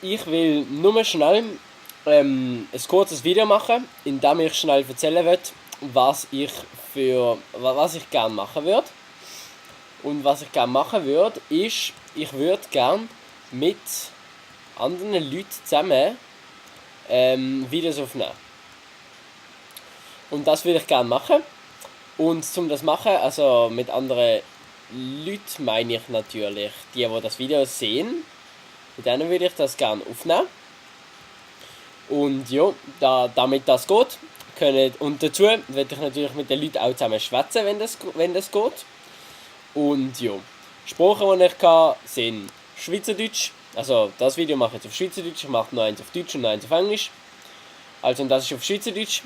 Ich will nur schnell ein kurzes Video machen, in dem ich schnell erzählen will, was ich gerne machen würde. Und was ich gerne machen würde, ist, ich würde gerne mit anderen Leuten zusammen Videos aufnehmen. Und das würde ich gerne machen. Und zum das machen, also mit anderen Leuten meine ich natürlich die das Video sehen. Mit denen würde ich das gerne aufnehmen. Und ja, damit das geht, und dazu werde ich natürlich mit den Leuten auch zusammen schwätzen, wenn das geht. Und ja, Sprachen, die ich kann, sind Schweizerdeutsch. Also das Video mache ich jetzt auf Schweizerdeutsch, ich mache noch eins auf Deutsch und noch eins auf Englisch. Also das ist auf Schweizerdeutsch.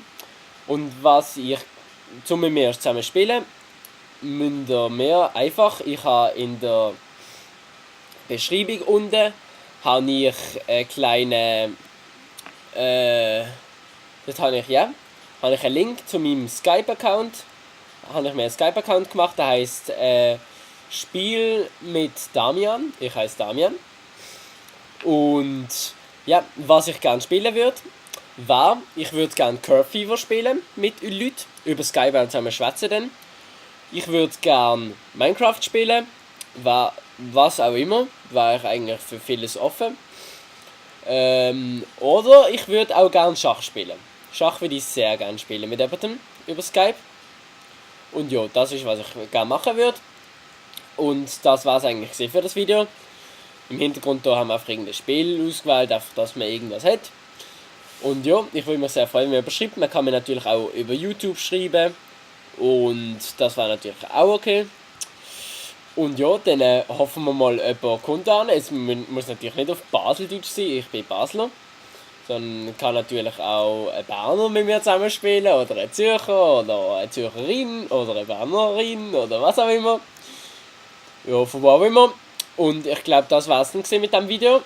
Und was ich zum mit mir zusammen spielen, müsst ihr mehr einfach, ich habe in der Beschreibung unten habe ich eine kleine dort habe ich einen Link zu meinem Skype-Account. Habe ich mir einen Skype-Account gemacht, der heisst Spiel mit Damian. Ich heiße Damian. Und ja, was ich gerne spielen würde, ich würde gerne Curve Fever spielen mit Leuten. Über Skype und zusammen schwätzen dann. Ich würde gerne Minecraft spielen. Was auch immer. Wäre ich eigentlich für vieles offen. Oder ich würde auch gerne Schach spielen. Schach würde ich sehr gerne spielen mit jemandem über Skype. Und ja, das ist, was ich gerne machen würde. Und das war es eigentlich für das Video. Im Hintergrund da haben wir einfach irgendein Spiel ausgewählt, einfach, dass man irgendwas hat. Und ja, ich würde mich sehr freuen, wenn man schreibt. Man kann mir natürlich auch über YouTube schreiben. Und das war natürlich auch okay. Und ja, dann hoffen wir mal, jemand kommt an. Es muss natürlich nicht auf Baseldeutsch sein, ich bin Basler. Sondern kann natürlich auch ein Berner mit mir zusammenspielen, oder ein Zürcher, oder eine Zürcherin, oder eine Bernerin, oder was auch immer. Ja, von wo auch immer. Und ich glaube, das war es dann mit diesem Video.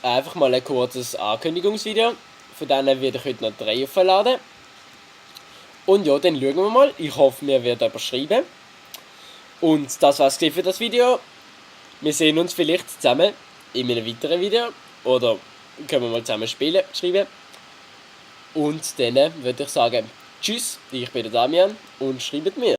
Einfach mal ein kurzes Ankündigungsvideo. Von denen werde ich heute noch 3 aufladen. Und ja, dann schauen wir mal. Ich hoffe, mir wird jemand schreiben. Und das war's für das Video. Wir sehen uns vielleicht zusammen in einem weiteren Video. Oder können wir mal zusammen schreiben. Und dann würde ich sagen, tschüss, ich bin der Damian und schreibt mir.